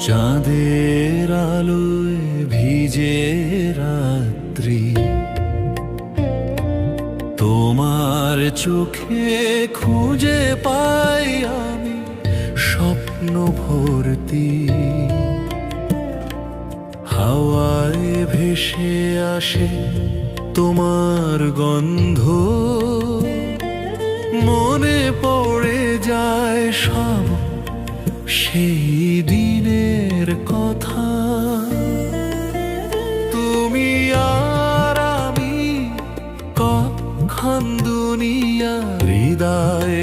চাঁদের আলোয় ভিজে রাত্রি, তোমার চোখে খুঁজে পাই আমি স্বপ্ন ভর্তি। হাওয়ায় ভেসে আসে তোমার গন্ধ, মনে পড়ে যায় সব সেই দিনের কথা। তুমি আর আমি কখন দুনিয়া হৃদয়